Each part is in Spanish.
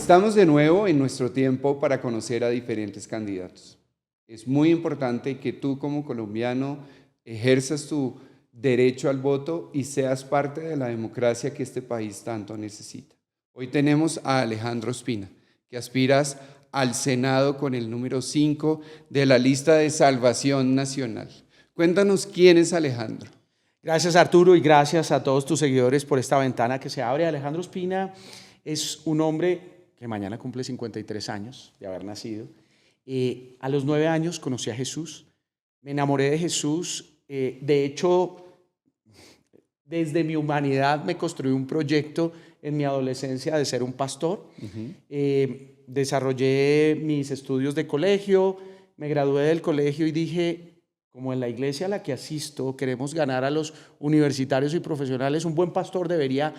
Estamos de nuevo en nuestro tiempo para conocer a diferentes candidatos. Es muy importante que tú como colombiano ejerzas tu derecho al voto y seas parte de la democracia que este país tanto necesita. Hoy tenemos a Alejandro Ospina, que aspiras al Senado con el número 5 de la lista de Salvación Nacional. Cuéntanos quién es Alejandro. Gracias, Arturo, y gracias a todos tus seguidores por esta ventana que se abre. Alejandro Ospina es un hombre que mañana cumple 53 años de haber nacido. A los 9 años conocí a Jesús, me enamoré de Jesús. De hecho, desde mi humanidad me construí un proyecto en mi adolescencia de ser un pastor. Desarrollé mis estudios de colegio, me gradué del colegio y dije, como en la iglesia a la que asisto queremos ganar a los universitarios y profesionales, un buen pastor debería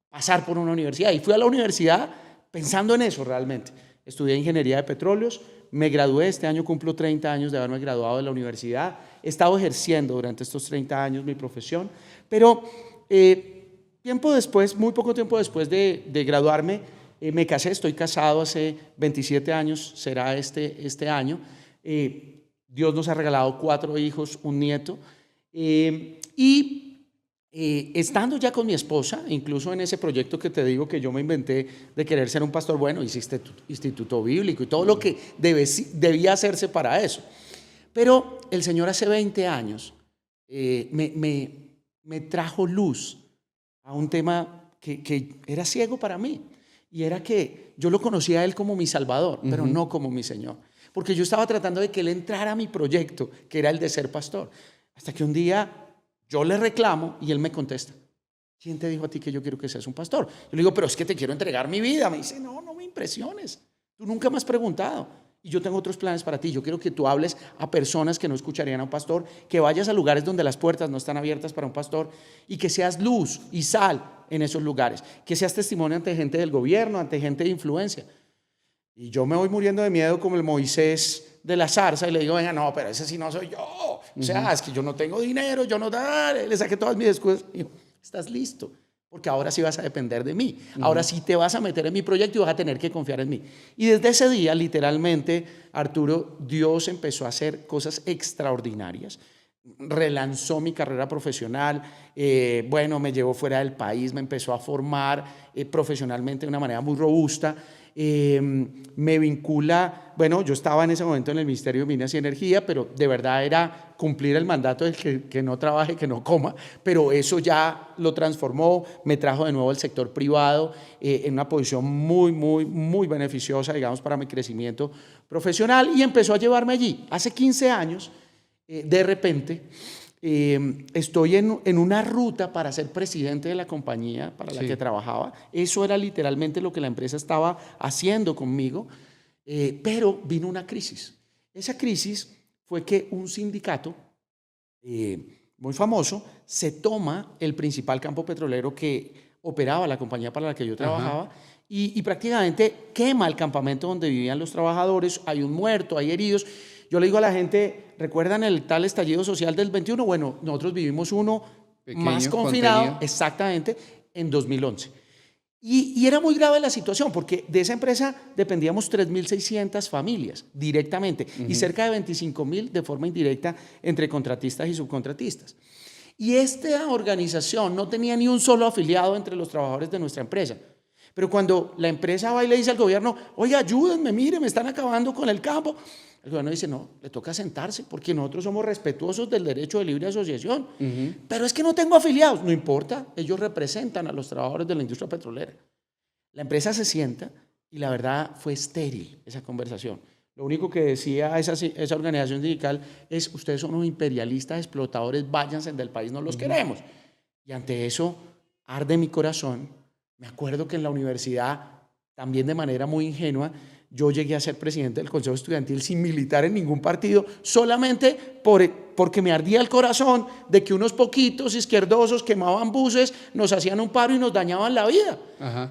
pasar por una universidad. Y fui a la universidad pensando en eso realmente. Estudié ingeniería de petróleos, me gradué, este año cumplo 30 años de haberme graduado de la universidad. He estado ejerciendo durante estos 30 años mi profesión, pero tiempo después, muy poco tiempo después de graduarme, me casé. Estoy casado hace 27 años, será este año. Dios nos ha regalado 4 hijos, un nieto, estando ya con mi esposa, incluso en ese proyecto que te digo que yo me inventé de querer ser un pastor, bueno, hice instituto bíblico y todo lo que debía hacerse para eso. Pero el Señor hace 20 años me trajo luz a un tema que era ciego para mí, y era que yo lo conocía a Él como mi Salvador, pero no como mi Señor. Porque yo estaba tratando de que Él entrara a mi proyecto, que era el de ser pastor. Hasta que un día yo le reclamo y Él me contesta, ¿quién te dijo a ti que yo quiero que seas un pastor? Yo le digo, pero es que te quiero entregar mi vida. Me dice, no me impresiones. Tú nunca me has preguntado. Y yo tengo otros planes para ti. Yo quiero que tú hables a personas que no escucharían a un pastor, que vayas a lugares donde las puertas no están abiertas para un pastor y que seas luz y sal en esos lugares. Que seas testimonio ante gente del gobierno, ante gente de influencia. Y yo me voy muriendo de miedo como el Moisés de la zarza y le digo, venga, no, pero ese sí no soy yo. O sea, es que yo no tengo dinero, yo no le saqué todas mis excusas. Y yo, estás listo, porque ahora sí vas a depender de mí. Ahora sí te vas a meter en mi proyecto y vas a tener que confiar en mí. Y desde ese día, literalmente, Arturo, Dios empezó a hacer cosas extraordinarias. Relanzó mi carrera profesional, me llevó fuera del país, me empezó a formar profesionalmente de una manera muy robusta. Me vincula, yo estaba en ese momento en el Ministerio de Minas y Energía, pero de verdad era cumplir el mandato del que no trabaje, que no coma, pero eso ya lo transformó, me trajo de nuevo al sector privado en una posición muy, muy, muy beneficiosa, digamos, para mi crecimiento profesional, y empezó a llevarme allí. Hace 15 años, de repente, estoy en una ruta para ser presidente de la compañía para la que trabajaba. Eso era literalmente lo que la empresa estaba haciendo conmigo, pero vino una crisis. Esa crisis fue que un sindicato muy famoso se toma el principal campo petrolero que operaba la compañía para la que yo trabajaba y prácticamente quema el campamento donde vivían los trabajadores. Hay un muerto, hay heridos. Yo le digo a la gente, ¿recuerdan el tal estallido social del 21? Bueno, nosotros vivimos uno pequeño, más confinado, contenido. Exactamente, en 2011. Y era muy grave la situación, porque de esa empresa dependíamos 3.600 familias directamente y cerca de 25.000 de forma indirecta entre contratistas y subcontratistas. Y esta organización no tenía ni un solo afiliado entre los trabajadores de nuestra empresa. Pero cuando la empresa va y le dice al gobierno, oye, ayúdenme, mire, me están acabando con el campo, el gobierno dice, no, le toca sentarse porque nosotros somos respetuosos del derecho de libre asociación. Pero es que no tengo afiliados. No importa, ellos representan a los trabajadores de la industria petrolera. La empresa se sienta y la verdad fue estéril esa conversación. Lo único que decía esa organización sindical es, ustedes son unos imperialistas, explotadores, váyanse del país, no los queremos. Y ante eso arde mi corazón. Me acuerdo que en la universidad, también de manera muy ingenua, yo llegué a ser presidente del Consejo Estudiantil sin militar en ningún partido, solamente porque me ardía el corazón de que unos poquitos izquierdosos quemaban buses, nos hacían un paro y nos dañaban la vida.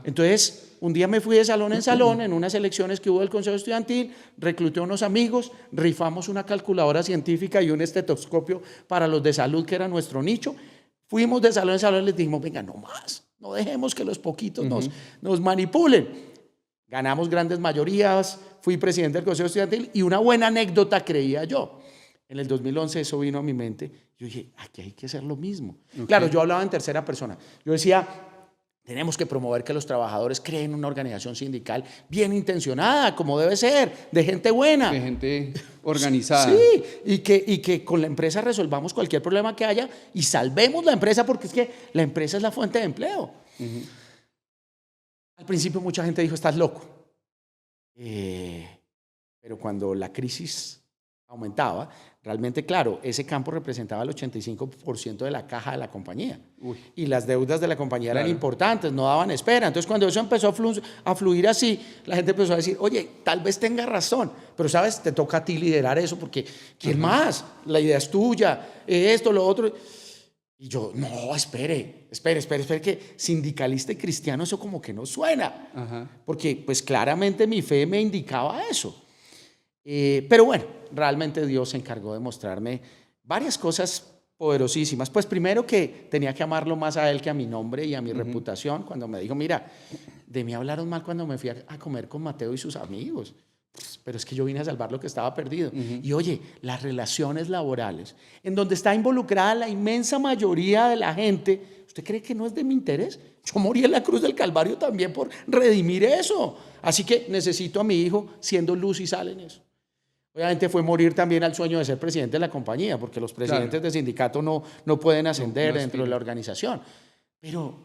Entonces, un día me fui de salón en salón en unas elecciones que hubo del Consejo Estudiantil, recluté a unos amigos, rifamos una calculadora científica y un estetoscopio para los de salud, que era nuestro nicho. Fuimos de salón en salón y les dijimos, venga, no más, no dejemos que los poquitos nos manipulen. ganamos grandes mayorías, fui presidente del Consejo Estudiantil y una buena anécdota creía yo. En el 2011 eso vino a mi mente. Yo dije, aquí hay que hacer lo mismo. Okay. Claro, yo hablaba en tercera persona. Yo decía, tenemos que promover que los trabajadores creen una organización sindical bien intencionada, como debe ser, de gente buena. De gente organizada. Sí, y que con la empresa resolvamos cualquier problema que haya y salvemos la empresa, porque es que la empresa es la fuente de empleo. Al principio mucha gente dijo, estás loco. Pero cuando la crisis aumentaba, realmente, claro, ese campo representaba el 85% de la caja de la compañía. Uy. Y las deudas de la compañía eran importantes, no daban espera. Entonces, cuando eso empezó a fluir así, la gente empezó a decir, oye, tal vez tenga razón, pero, ¿sabes? Te toca a ti liderar eso, porque ¿quién más? La idea es tuya, esto, lo otro. Y yo, no, espere, que sindicalista y cristiano eso como que no suena. Porque, pues, claramente mi fe me indicaba eso. Pero bueno, realmente Dios se encargó de mostrarme varias cosas poderosísimas. Pues primero que tenía que amarlo más a Él que a mi nombre y a mi reputación. Cuando me dijo, mira, de mí hablaron mal cuando me fui a comer con Mateo y sus amigos. Pero es que yo vine a salvar lo que estaba perdido. Y oye, las relaciones laborales, en donde está involucrada la inmensa mayoría de la gente, ¿usted cree que no es de mi interés? Yo morí en la cruz del Calvario también por redimir eso. Así que necesito a mi hijo siendo luz y sal en eso. Obviamente fue morir también al sueño de ser presidente de la compañía, porque los presidentes de sindicato no pueden ascender dentro de la organización. Pero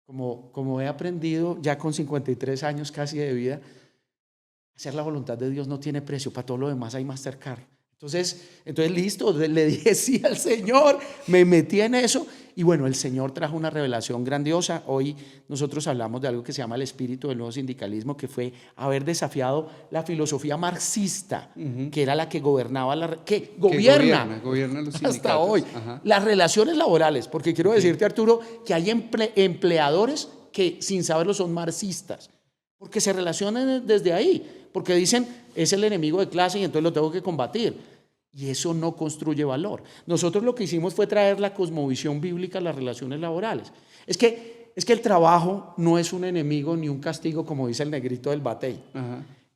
como he aprendido ya con 53 años casi de vida, hacer la voluntad de Dios no tiene precio, para todo lo demás hay Mastercard. Entonces listo, le dije sí al Señor, me metí en eso y bueno, el Señor trajo una revelación grandiosa. Hoy nosotros hablamos de algo que se llama el espíritu del nuevo sindicalismo, que fue haber desafiado la filosofía marxista, que era la que gobernaba, gobierna los sindicatos hasta hoy, las relaciones laborales, porque quiero decirte, Arturo, que hay empleadores que sin saberlo son marxistas, porque se relacionan desde ahí, porque dicen, es el enemigo de clase y entonces lo tengo que combatir. Y eso no construye valor. Nosotros lo que hicimos fue traer la cosmovisión bíblica a las relaciones laborales. Es que el trabajo no es un enemigo ni un castigo, como dice el negrito del batey.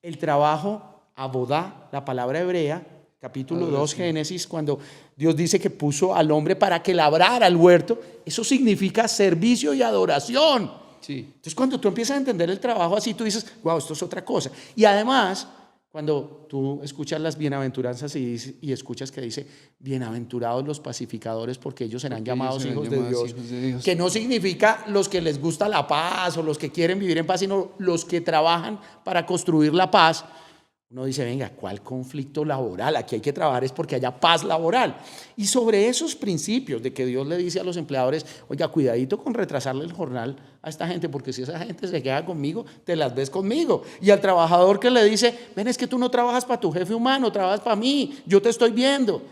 El trabajo, abodá, la palabra hebrea, capítulo 2, Génesis, cuando Dios dice que puso al hombre para que labrara el huerto, eso significa servicio y adoración. Sí. Entonces, cuando tú empiezas a entender el trabajo así, tú dices, wow, esto es otra cosa. Y además, cuando tú escuchas las bienaventuranzas y escuchas que dice, bienaventurados los pacificadores porque ellos serán llamados hijos de Dios, que no significa los que les gusta la paz o los que quieren vivir en paz, sino los que trabajan para construir la paz. Uno dice, venga, ¿cuál conflicto laboral? Aquí hay que trabajar es porque haya paz laboral. Y sobre esos principios de que Dios le dice a los empleadores, oiga, cuidadito con retrasarle el jornal a esta gente, porque si esa gente se queda conmigo, te las ves conmigo. Y al trabajador que le dice, ven, es que tú no trabajas para tu jefe humano, trabajas para mí, yo te estoy viendo.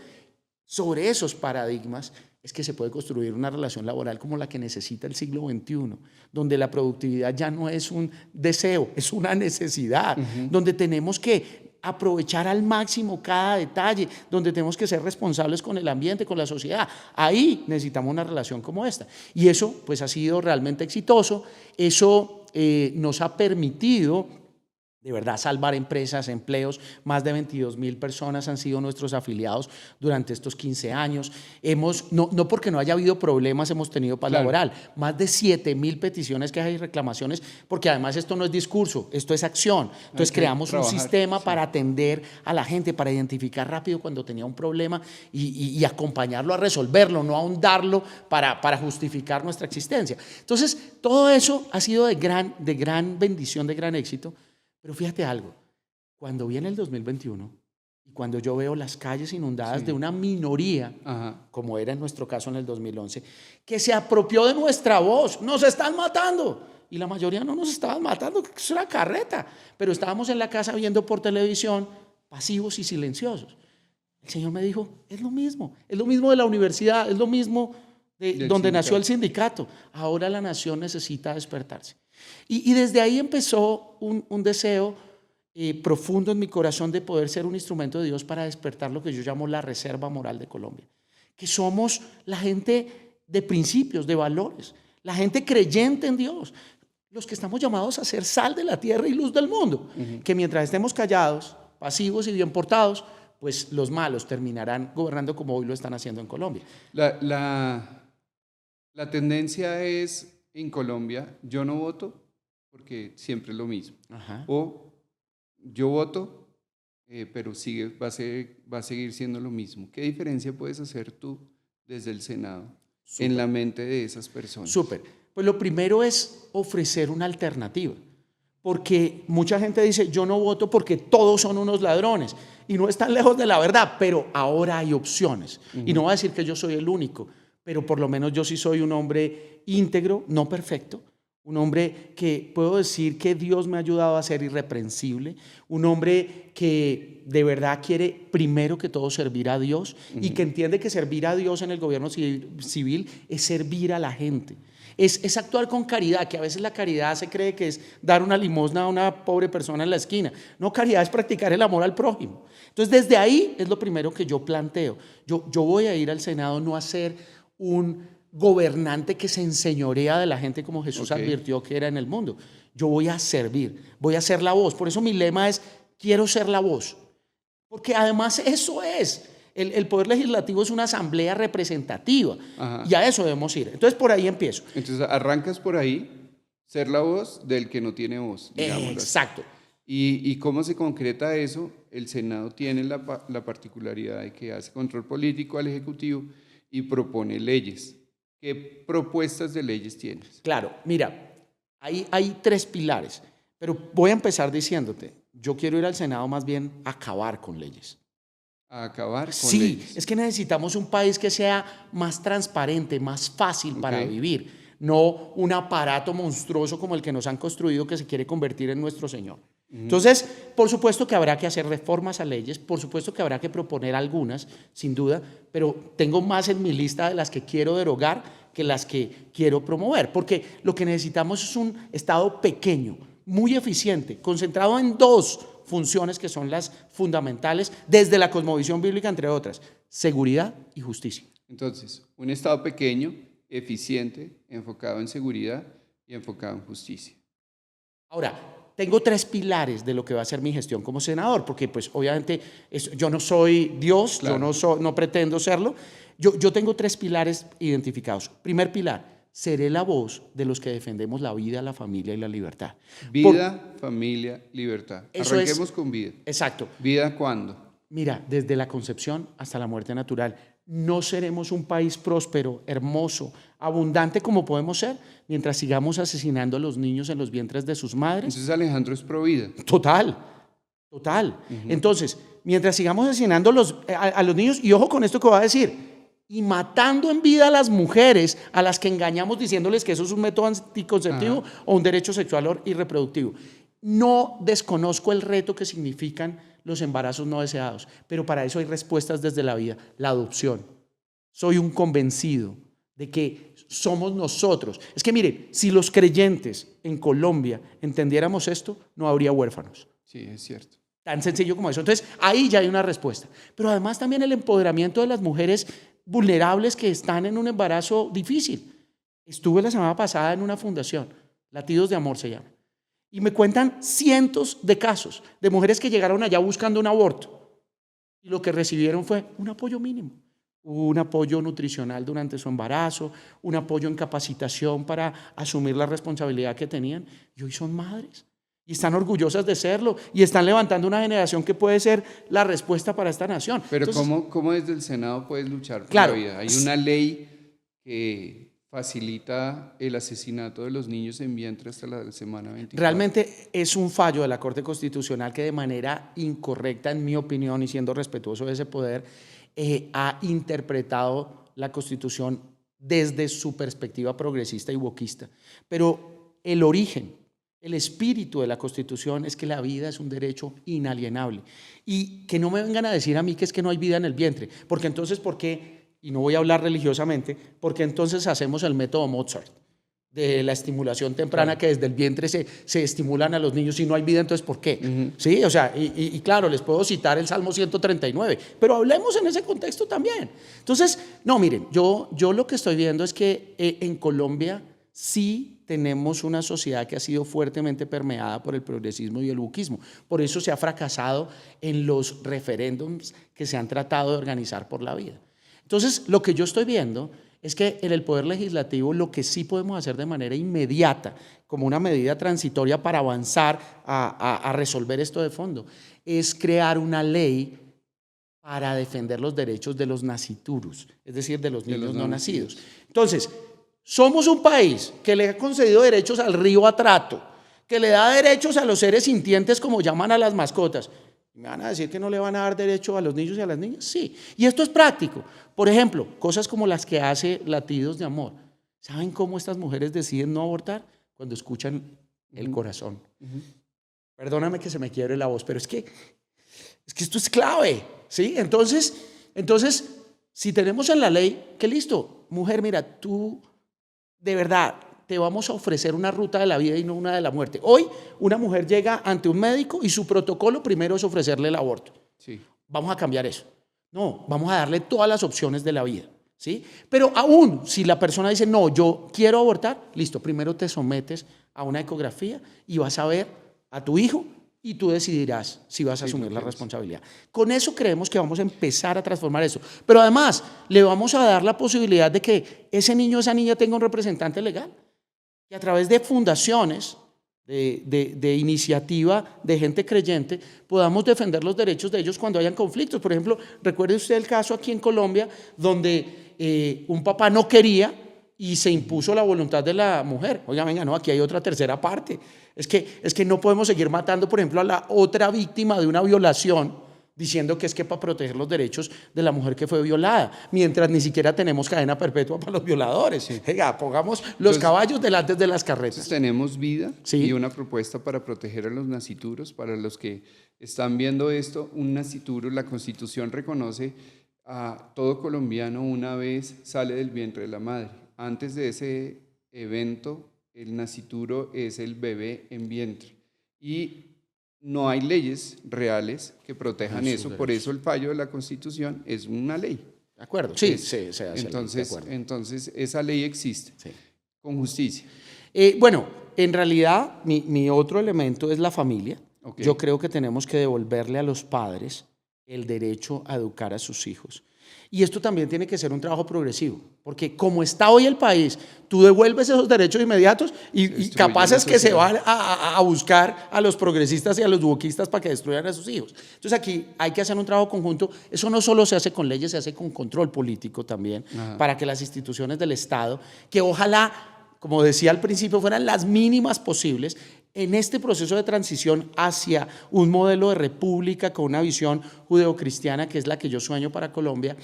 Sobre esos paradigmas es que se puede construir una relación laboral como la que necesita el siglo XXI, donde la productividad ya no es un deseo, es una necesidad, donde tenemos que aprovechar al máximo cada detalle, donde tenemos que ser responsables con el ambiente, con la sociedad. Ahí necesitamos una relación como esta. Y eso pues ha sido realmente exitoso, eso nos ha permitido de verdad salvar empresas, empleos. Más de 22,000 personas han sido nuestros afiliados durante estos 15 años. No porque no haya habido problemas, hemos tenido paz laboral. Más de 7,000 peticiones, quejas y reclamaciones, porque además esto no es discurso, esto es acción. Entonces creamos un sistema para atender a la gente, para identificar rápido cuando tenía un problema y acompañarlo a resolverlo, no ahondarlo para justificar nuestra existencia. Entonces todo eso ha sido de gran bendición, de gran éxito. Pero fíjate algo, cuando viene el 2021 y cuando yo veo las calles inundadas de una minoría, como era en nuestro caso en el 2011, que se apropió de nuestra voz, nos están matando. Y la mayoría no nos estaban matando, que es una carreta, pero estábamos en la casa viendo por televisión, pasivos y silenciosos. El Señor me dijo, es lo mismo de la universidad, es lo mismo de donde nació el sindicato. Ahora la nación necesita despertarse. Y desde ahí empezó un deseo profundo en mi corazón de poder ser un instrumento de Dios para despertar lo que yo llamo la reserva moral de Colombia. Que somos la gente de principios, de valores, la gente creyente en Dios. los que estamos llamados a ser sal de la tierra y luz del mundo. Que mientras estemos callados, pasivos y bien portados, pues los malos terminarán gobernando como hoy lo están haciendo en Colombia. La tendencia es, en Colombia, yo no voto porque siempre es lo mismo. Ajá. O yo voto, pero va a seguir siendo lo mismo. ¿Qué diferencia puedes hacer tú desde el Senado en la mente de esas personas? Súper. Pues lo primero es ofrecer una alternativa. Porque mucha gente dice, yo no voto porque todos son unos ladrones. Y no están lejos de la verdad, pero ahora hay opciones. Y no voy a decir que yo soy el único, pero por lo menos yo sí soy un hombre íntegro, no perfecto, un hombre que puedo decir que Dios me ha ayudado a ser irreprensible, un hombre que de verdad quiere primero que todo servir a Dios y que entiende que servir a Dios en el gobierno civil es servir a la gente. Es actuar con caridad, que a veces la caridad se cree que es dar una limosna a una pobre persona en la esquina. No, caridad es practicar el amor al prójimo. Entonces, desde ahí es lo primero que yo planteo. Yo voy a ir al Senado no a ser un gobernante que se enseñorea de la gente como Jesús advirtió que era en el mundo. Yo voy a servir, voy a ser la voz. Por eso mi lema es, quiero ser la voz. Porque además eso es. El Poder Legislativo es una asamblea representativa. Ajá. Y a eso debemos ir. Entonces, por ahí empiezo. Entonces, arrancas por ahí, ser la voz del que no tiene voz. Exacto. ¿Y cómo se concreta eso? El Senado tiene la particularidad de que hace control político al Ejecutivo y propone leyes. ¿Qué propuestas de leyes tienes? Claro, mira, hay 3 pilares, pero voy a empezar diciéndote, yo quiero ir al Senado más bien a acabar con leyes. ¿A acabar con Sí, leyes? es que necesitamos un país que sea más transparente, más fácil para vivir, no un aparato monstruoso como el que nos han construido que se quiere convertir en nuestro Señor. Entonces, por supuesto que habrá que hacer reformas a leyes, por supuesto que habrá que proponer algunas, sin duda, pero tengo más en mi lista de las que quiero derogar que las que quiero promover, porque lo que necesitamos es un Estado pequeño, muy eficiente, concentrado en 2 funciones que son las fundamentales desde la cosmovisión bíblica, entre otras, seguridad y justicia. Entonces, un Estado pequeño, eficiente, enfocado en seguridad y enfocado en justicia. Ahora, tengo 3 pilares de lo que va a ser mi gestión como senador, porque pues obviamente yo no soy Dios, claro. Yo no pretendo serlo. Yo tengo 3 pilares identificados. Primer pilar, seré la voz de los que defendemos la vida, la familia y la libertad. Vida, familia, libertad. Arranquemos con vida. Exacto. ¿Vida cuándo? Mira, desde la concepción hasta la muerte natural. No seremos un país próspero, hermoso, abundante como podemos ser mientras sigamos asesinando a los niños en los vientres de sus madres. Entonces Alejandro es pro vida. Total. Entonces, mientras sigamos asesinando a los niños, y ojo con esto que voy a decir, y matando en vida a las mujeres a las que engañamos diciéndoles que eso es un método anticonceptivo o un derecho sexual y reproductivo. No desconozco el reto que significan los embarazos no deseados, pero para eso hay respuestas desde la vida. La adopción. Soy un convencido de que somos nosotros. Es que miren, si los creyentes en Colombia entendiéramos esto, no habría huérfanos. Sí, es cierto. Tan sencillo como eso. Entonces, ahí ya hay una respuesta. Pero además también el empoderamiento de las mujeres vulnerables que están en un embarazo difícil. Estuve la semana pasada en una fundación, Latidos de Amor se llama, y me cuentan cientos de casos de mujeres que llegaron allá buscando un aborto y lo que recibieron fue un apoyo mínimo, un apoyo nutricional durante su embarazo, un apoyo en capacitación para asumir la responsabilidad que tenían, y hoy son madres. Y están orgullosas de serlo y están levantando una generación que puede ser la respuesta para esta nación. Pero entonces, ¿cómo desde el Senado puedes luchar por la vida? Hay una ley que facilita el asesinato de los niños en vientre hasta la semana 24. Realmente es un fallo de la Corte Constitucional que de manera incorrecta, en mi opinión, y siendo respetuoso de ese poder, ha interpretado la Constitución desde su perspectiva progresista y wokista. Pero el origen, el espíritu de la Constitución es que la vida es un derecho inalienable. Y que no me vengan a decir a mí que es que no hay vida en el vientre, porque entonces, ¿por qué? Y no voy a hablar religiosamente, porque entonces hacemos el método Mozart de la estimulación temprana, que desde el vientre se estimulan a los niños. Si no hay vida, entonces ¿por qué? Sí, o sea, y claro, les puedo citar el Salmo 139, pero hablemos en ese contexto también. Entonces, no, miren, yo lo que estoy viendo es que en Colombia sí tenemos una sociedad que ha sido fuertemente permeada por el progresismo y el wokeismo. Por eso se ha fracasado en los referéndums que se han tratado de organizar por la vida. Entonces, lo que yo estoy viendo es que en el Poder Legislativo lo que sí podemos hacer de manera inmediata, como una medida transitoria para avanzar a resolver esto de fondo, es crear una ley para defender los derechos de los nasciturus, es decir, de los niños no nacidos. Entonces, somos un país que le ha concedido derechos al río Atrato, que le da derechos a los seres sintientes como llaman a las mascotas. ¿Me van a decir que no le van a dar derecho a los niños y a las niñas? Sí, y esto es práctico. Por ejemplo, cosas como las que hace Latidos de Amor. ¿Saben cómo estas mujeres deciden no abortar? Cuando escuchan el corazón. Perdóname que se me quiebre la voz, pero es que esto es clave, ¿sí? Entonces, si tenemos en la ley que listo, mujer, mira, tú de verdad te vamos a ofrecer una ruta de la vida y no una de la muerte. Hoy una mujer llega ante un médico y su protocolo primero es ofrecerle el aborto. Sí. Vamos a cambiar eso. No, vamos a darle todas las opciones de la vida, ¿sí? Pero aún si la persona dice, no, yo quiero abortar, listo, primero te sometes a una ecografía y vas a ver a tu hijo y tú decidirás si vas a asumir la responsabilidad. Con eso creemos que vamos a empezar a transformar eso. Pero además, le vamos a dar la posibilidad de que ese niño o esa niña tenga un representante legal. Y a través de fundaciones, de iniciativa de gente creyente, podamos defender los derechos de ellos cuando hayan conflictos. Por ejemplo, recuerde usted el caso aquí en Colombia, donde un papá no quería y se impuso la voluntad de la mujer. Oiga, venga, no, aquí hay otra tercera parte. Es que no podemos seguir matando, por ejemplo, a la otra víctima de una violación, diciendo que es que para proteger los derechos de la mujer que fue violada, mientras ni siquiera tenemos cadena perpetua para los violadores. Sí. Oiga, pongamos los caballos delante de las carretas. Tenemos vida, sí, y una propuesta para proteger a los nascituros. Para los que están viendo esto, un nascituro, la Constitución reconoce a todo colombiano una vez sale del vientre de la madre. Antes de ese evento, el nascituro es el bebé en vientre. Y no hay leyes reales que protejan eso. Por eso el fallo de la Constitución es una ley. ¿De acuerdo? Sí, se hace. Entonces, esa ley existe, sí, con justicia. Bueno, en realidad, mi otro elemento es la familia. Okay. Yo creo que tenemos que devolverle a los padres el derecho a educar a sus hijos. Y esto también tiene que ser un trabajo progresivo, porque como está hoy el país, tú devuelves esos derechos inmediatos y capaz es que se van a buscar a los progresistas y a los wokeistas para que destruyan a sus hijos. Entonces aquí hay que hacer un trabajo conjunto. Eso no solo se hace con leyes, se hace con control político también. Ajá. Para que las instituciones del Estado, que ojalá, como decía al principio, fueran las mínimas posibles, en este proceso de transición hacia un modelo de república con una visión judeocristiana, que es la que yo sueño para Colombia,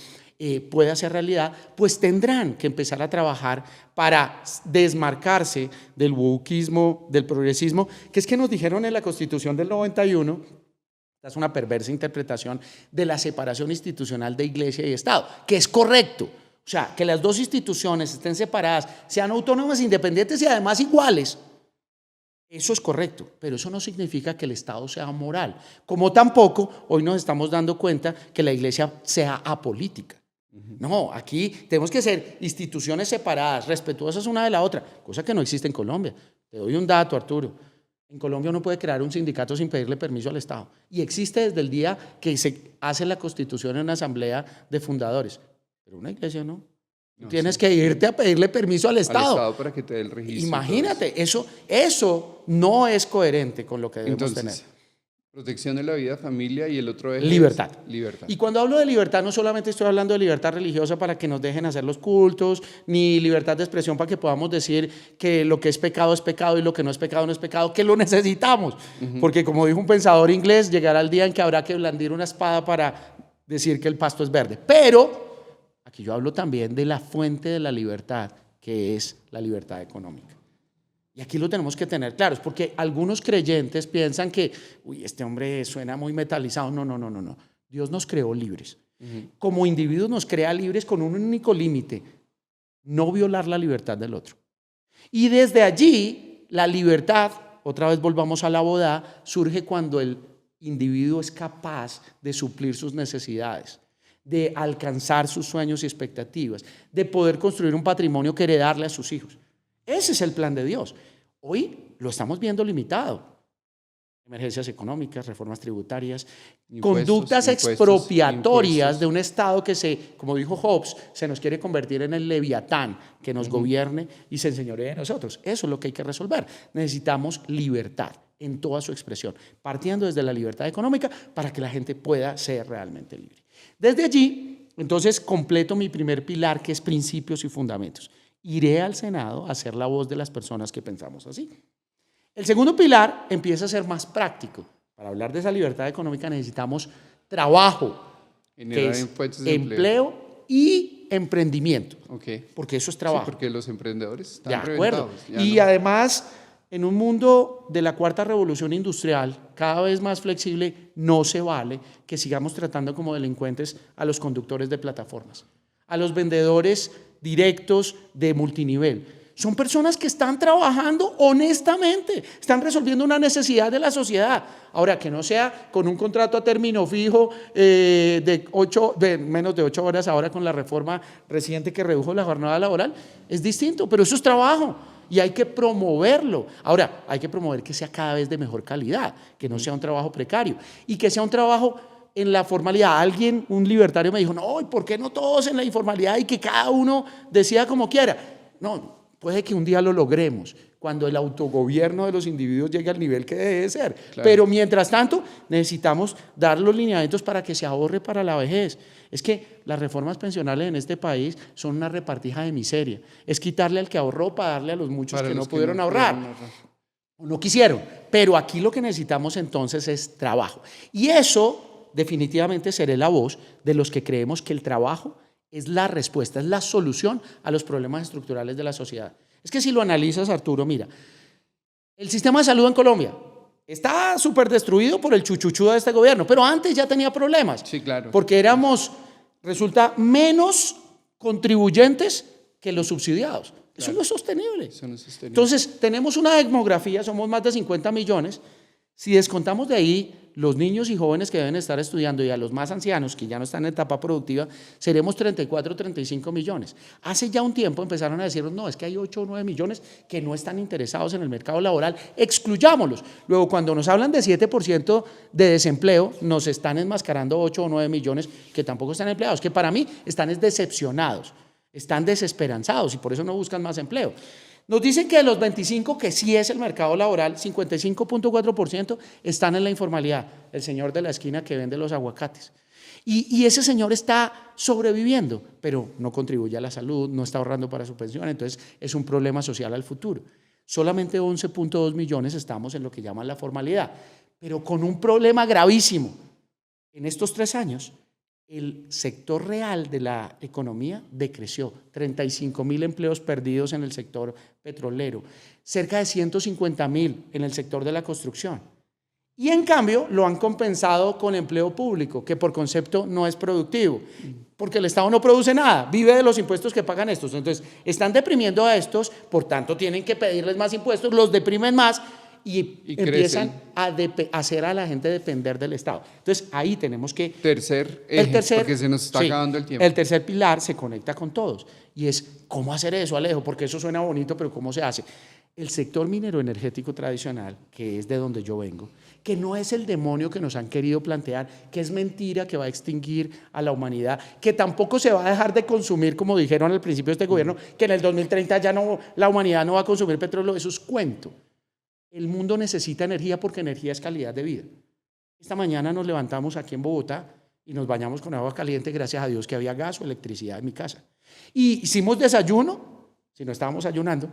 pueda ser realidad, pues tendrán que empezar a trabajar para desmarcarse del wokeismo, del progresismo, que es que nos dijeron en la Constitución del 91, es una perversa interpretación de la separación institucional de Iglesia y Estado, que es correcto. O sea, que las dos instituciones estén separadas, sean autónomas, independientes y además iguales. Eso es correcto, pero eso no significa que el Estado sea moral, como tampoco hoy nos estamos dando cuenta que la Iglesia sea apolítica. No, aquí tenemos que ser instituciones separadas, respetuosas una de la otra, cosa que no existe en Colombia. Te doy un dato, Arturo. En Colombia uno puede crear un sindicato sin pedirle permiso al Estado, y existe desde el día que se hace la Constitución en una asamblea de fundadores, pero una iglesia no. No, tienes que irte a pedirle permiso al Estado. Al Estado para que te dé el registro. Imagínate, eso no es coherente con lo que debemos tener. Protección de la vida, familia, y el otro es libertad. Libertad. Y cuando hablo de libertad, no solamente estoy hablando de libertad religiosa para que nos dejen hacer los cultos, ni libertad de expresión para que podamos decir que lo que es pecado y lo que no es pecado, que lo necesitamos. Porque como dijo un pensador inglés, llegará el día en que habrá que blandir una espada para decir que el pasto es verde. Pero aquí yo hablo también de la fuente de la libertad, que es la libertad económica. Y aquí lo tenemos que tener claro, porque algunos creyentes piensan que, este hombre suena muy metalizado. No. Dios nos creó libres. Como individuos nos crea libres con un único límite: no violar la libertad del otro. Y desde allí, la libertad, otra vez volvamos a la boda, surge cuando el individuo es capaz de suplir sus necesidades, de alcanzar sus sueños y expectativas, de poder construir un patrimonio que heredarle a sus hijos. Ese es el plan de Dios. Hoy lo estamos viendo limitado. Emergencias económicas, reformas tributarias, conductas expropiatorias de un Estado que como dijo Hobbes, se nos quiere convertir en el leviatán, que nos gobierne y se enseñoree de nosotros. Eso es lo que hay que resolver. Necesitamos libertad en toda su expresión, partiendo desde la libertad económica para que la gente pueda ser realmente libre. Desde allí, entonces, completo mi primer pilar, que es principios y fundamentos. Iré al Senado a ser la voz de las personas que pensamos así. El segundo pilar empieza a ser más práctico. Para hablar de esa libertad económica necesitamos trabajo, que es empleo y emprendimiento. Okay. Porque eso es trabajo. Sí, porque los emprendedores están de acuerdo. reventados. Y además, en un mundo de la cuarta revolución industrial, cada vez más flexible, no se vale que sigamos tratando como delincuentes a los conductores de plataformas, a los vendedores directos de multinivel. Son personas que están trabajando honestamente, están resolviendo una necesidad de la sociedad. Ahora, que no sea con un contrato a término fijo de menos de 8 horas, ahora con la reforma reciente que redujo la jornada laboral, es distinto, pero eso es trabajo y hay que promoverlo. Ahora, hay que promover que sea cada vez de mejor calidad, que no sea un trabajo precario y que sea un trabajo en la formalidad. Un libertario me dijo, no, ¿por qué no todos en la informalidad y que cada uno decida como quiera? No, puede que un día lo logremos, cuando el autogobierno de los individuos llegue al nivel que debe ser. Claro. Pero mientras tanto, necesitamos dar los lineamientos para que se ahorre para la vejez. Es que las reformas pensionales en este país son una repartija de miseria. Es quitarle al que ahorró para darle a los muchos que no pudieron ahorrar. O no quisieron. Pero aquí lo que necesitamos entonces es trabajo. Y eso definitivamente seré la voz de los que creemos que el trabajo es la respuesta, es la solución a los problemas estructurales de la sociedad. Es que si lo analizas, Arturo, mira, el sistema de salud en Colombia está súper destruido por el chuchuchú de este gobierno, pero antes ya tenía problemas. Sí, claro. Porque resulta, menos contribuyentes que los subsidiados. Claro. Eso no es sostenible. Eso no es sostenible. Entonces, tenemos una demografía, somos más de 50 millones. Si descontamos de ahí los niños y jóvenes que deben estar estudiando y a los más ancianos que ya no están en etapa productiva, seremos 34 o 35 millones. Hace ya un tiempo empezaron a decirnos, no, es que hay 8 o 9 millones que no están interesados en el mercado laboral, excluyámoslos. Luego, cuando nos hablan de 7% de desempleo, nos están enmascarando 8 o 9 millones que tampoco están empleados, que para mí están decepcionados, están desesperanzados y por eso no buscan más empleo. Nos dicen que de los 25, que sí es el mercado laboral, 55.4% están en la informalidad. El señor de la esquina que vende los aguacates. Y ese señor está sobreviviendo, pero no contribuye a la salud, no está ahorrando para su pensión, entonces es un problema social al futuro. Solamente 11.2 millones estamos en lo que llaman la formalidad, pero con un problema gravísimo. En estos 3 años, el sector real de la economía decreció, 35.000 empleos perdidos en el sector petrolero, cerca de 150.000 en el sector de la construcción. Y en cambio lo han compensado con empleo público, que por concepto no es productivo, porque el Estado no produce nada, vive de los impuestos que pagan estos. Entonces están deprimiendo a estos, por tanto tienen que pedirles más impuestos, los deprimen más, y empiezan a hacer a la gente depender del Estado. Entonces, ahí tenemos que... porque se nos está acabando el tiempo. El tercer pilar se conecta con todos. Y es, ¿cómo hacer eso, Alejo? Porque eso suena bonito, pero ¿cómo se hace? El sector minero energético tradicional, que es de donde yo vengo, que no es el demonio que nos han querido plantear, que es mentira, que va a extinguir a la humanidad, que tampoco se va a dejar de consumir, como dijeron al principio de este gobierno, que en el 2030 ya no, la humanidad no va a consumir petróleo. Eso es cuento. El mundo necesita energía porque energía es calidad de vida. Esta mañana nos levantamos aquí en Bogotá y nos bañamos con agua caliente, gracias a Dios que había gas o electricidad en mi casa. Y hicimos desayuno, si no estábamos ayunando,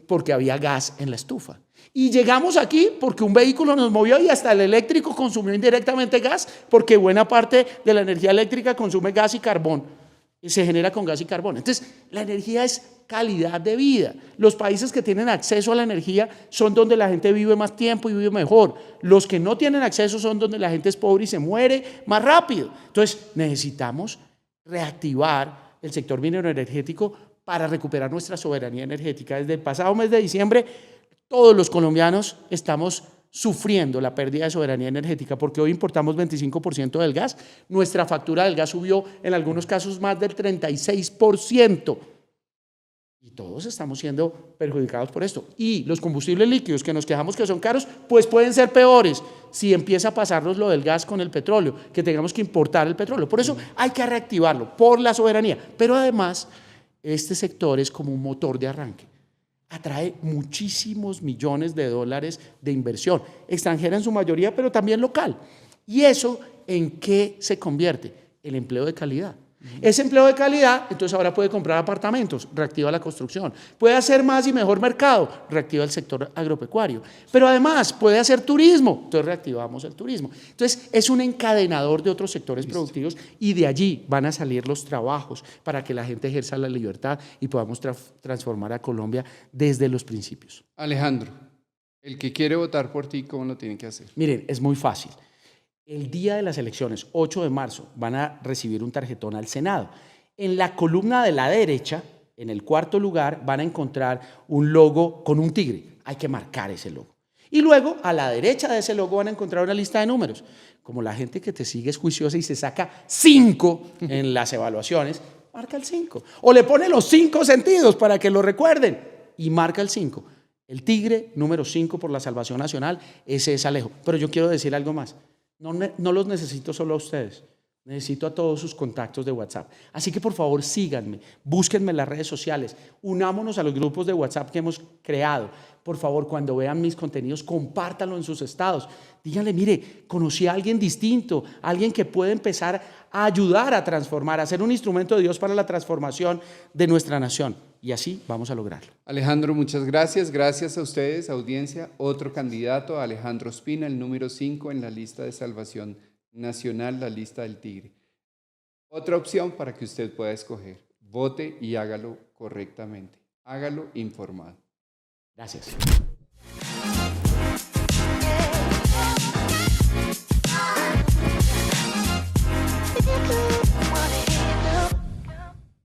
porque había gas en la estufa. Y llegamos aquí porque un vehículo nos movió y hasta el eléctrico consumió indirectamente gas, porque buena parte de la energía eléctrica consume gas y carbón. Se genera con gas y carbón. Entonces, la energía es calidad de vida. Los países que tienen acceso a la energía son donde la gente vive más tiempo y vive mejor. Los que no tienen acceso son donde la gente es pobre y se muere más rápido. Entonces, necesitamos reactivar el sector minero energético para recuperar nuestra soberanía energética. Desde el pasado mes de diciembre, todos los colombianos estamos sufriendo la pérdida de soberanía energética porque hoy importamos 25% del gas. Nuestra factura del gas subió en algunos casos más del 36%. Y todos estamos siendo perjudicados por esto. Y los combustibles líquidos que nos quejamos que son caros, pues pueden ser peores si empieza a pasarnos lo del gas con el petróleo, que tengamos que importar el petróleo. Por eso hay que reactivarlo, por la soberanía. Pero además, este sector es como un motor de arranque. Atrae muchísimos millones de dólares de inversión, extranjera en su mayoría, pero también local. ¿Y eso en qué se convierte? El empleo de calidad. Ese empleo de calidad, entonces ahora puede comprar apartamentos, reactiva la construcción, puede hacer más y mejor mercado, reactiva el sector agropecuario, pero además puede hacer turismo, entonces reactivamos el turismo. Entonces es un encadenador de otros sectores productivos y de allí van a salir los trabajos para que la gente ejerza la libertad y podamos transformar a Colombia desde los principios. Alejandro, el que quiere votar por ti, ¿cómo lo tiene que hacer? Miren, es muy fácil. El día de las elecciones, 8 de marzo, van a recibir un tarjetón al Senado. En la columna de la derecha, en el cuarto lugar, van a encontrar un logo con un tigre. Hay que marcar ese logo. Y luego, a la derecha de ese logo, van a encontrar una lista de números. Como la gente que te sigue es juiciosa y se saca 5 en las evaluaciones, marca el 5. O le pone los 5 sentidos para que lo recuerden y marca el 5. El tigre, número 5 por la Salvación Nacional, ese es Alejo. Pero yo quiero decir algo más. No los necesito solo a ustedes, necesito a todos sus contactos de WhatsApp. Así que por favor síganme, búsquenme en las redes sociales, unámonos a los grupos de WhatsApp que hemos creado. Por favor, cuando vean mis contenidos, compártanlo en sus estados. Díganle, mire, conocí a alguien distinto, alguien que puede empezar a ayudar a transformar, a ser un instrumento de Dios para la transformación de nuestra nación. Y así vamos a lograrlo. Alejandro, muchas gracias. Gracias a ustedes, audiencia. Otro candidato, Alejandro Ospina, el número 5 en la lista de Salvación Nacional, la lista del Tigre. Otra opción para que usted pueda escoger. Vote y hágalo correctamente. Hágalo informado. Gracias.